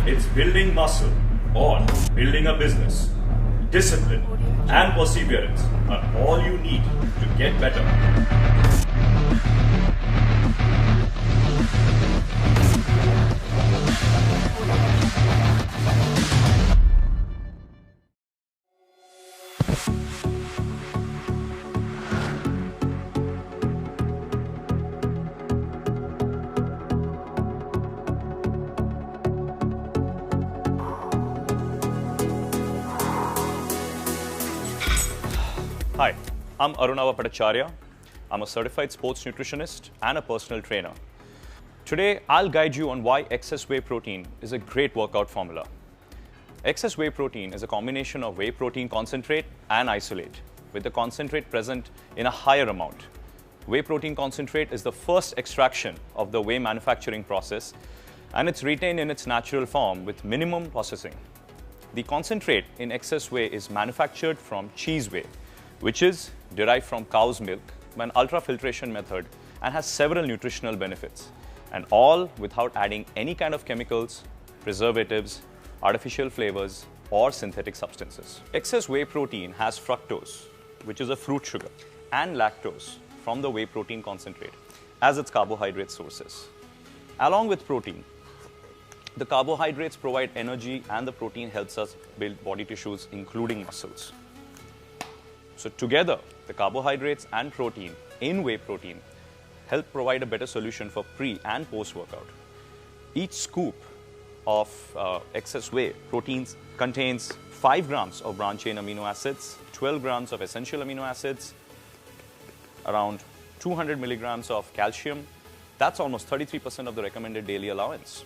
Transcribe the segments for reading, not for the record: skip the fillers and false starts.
It's building muscle or building a business. Discipline and perseverance are all you need to get better. Hi, I'm Arunava Bhattacharya. I'm a certified sports nutritionist and a personal trainer. Today, I'll guide you on why excess whey protein is a great workout formula. Excess whey protein is a combination of whey protein concentrate and isolate, with the concentrate present in a higher amount. Whey protein concentrate is the first extraction of the whey manufacturing process, and it's retained in its natural form with minimum processing. The concentrate in excess whey is manufactured from cheese whey, which is derived from cow's milk by an ultrafiltration method and has several nutritional benefits, and all without adding any kind of chemicals, preservatives, artificial flavors, or synthetic substances. Excess whey protein has fructose, which is a fruit sugar, and lactose from the whey protein concentrate as its carbohydrate sources. Along with protein, the carbohydrates provide energy and the protein helps us build body tissues, including muscles. So together, the carbohydrates and protein in whey protein help provide a better solution for pre and post-workout. Each scoop of excess whey proteins contains 5 grams of branched-chain amino acids, 12 grams of essential amino acids, around 200 milligrams of calcium. That's almost 33% of the recommended daily allowance.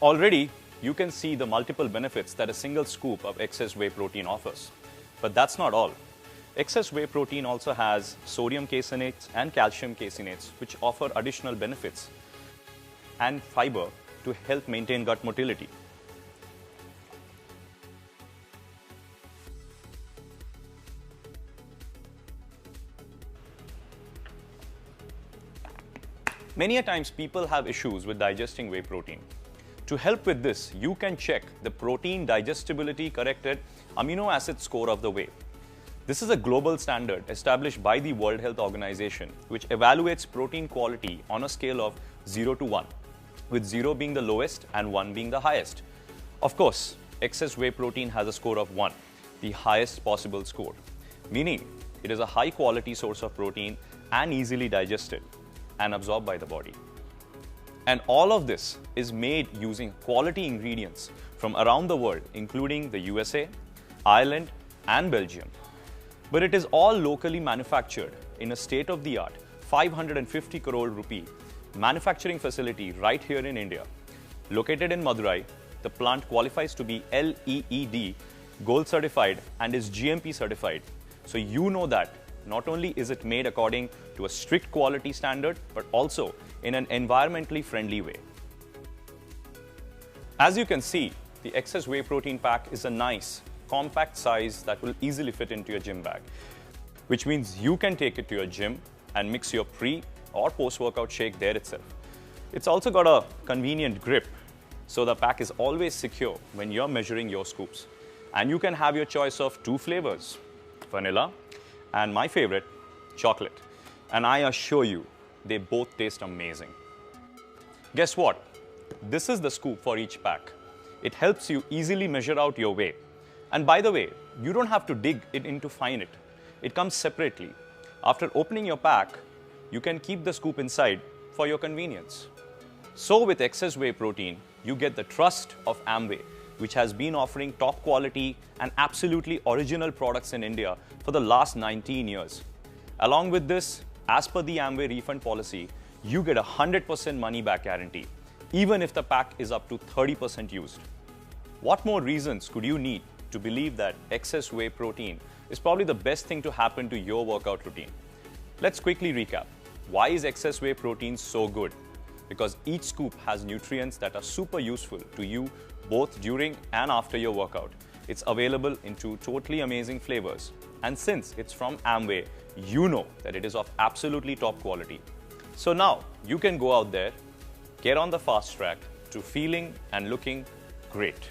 Already, you can see the multiple benefits that a single scoop of excess whey protein offers. But that's not all. Excess whey protein also has sodium caseinates and calcium caseinates, which offer additional benefits, and fiber to help maintain gut motility. Many a times people have issues with digesting whey protein. To help with this, you can check the protein digestibility corrected amino acid score of the whey. This is a global standard established by the World Health Organization, which evaluates protein quality on a scale of 0 to 1, with 0 being the lowest and 1 being the highest. Of course, excess whey protein has a score of 1, the highest possible score, meaning it is a high quality source of protein and easily digested and absorbed by the body. And all of this is made using quality ingredients from around the world, including the USA, Ireland, and Belgium. But it is all locally manufactured in a state-of-the-art 550 crore rupee manufacturing facility right here in India. Located in Madurai, the plant qualifies to be LEED Gold certified and is GMP certified. So you know that not only is it made according to a strict quality standard, but also in an environmentally friendly way. As you can see, the excess whey protein pack is a nice, compact size that will easily fit into your gym bag, which means you can take it to your gym and mix your pre or post-workout shake there itself. It's also got a convenient grip, so the pack is always secure when you're measuring your scoops. And you can have your choice of 2 flavors, vanilla and my favorite, chocolate. And I assure you, they both taste amazing. Guess what? This is the scoop for each pack. It helps you easily measure out your whey. And by the way, you don't have to dig it in to find it. It comes separately. After opening your pack, you can keep the scoop inside for your convenience. So with excess whey protein, you get the trust of Amway, which has been offering top quality and absolutely original products in India for the last 19 years. Along with this, as per the Amway refund policy, you get a 100% money back guarantee, even if the pack is up to 30% used. What more reasons could you need to believe that excess whey protein is probably the best thing to happen to your workout routine? Let's quickly recap. Why is excess whey protein so good? Because each scoop has nutrients that are super useful to you both during and after your workout. It's available in 2 totally amazing flavors. And since it's from Amway, you know that it is of absolutely top quality. So now you can go out there, get on the fast track to feeling and looking great.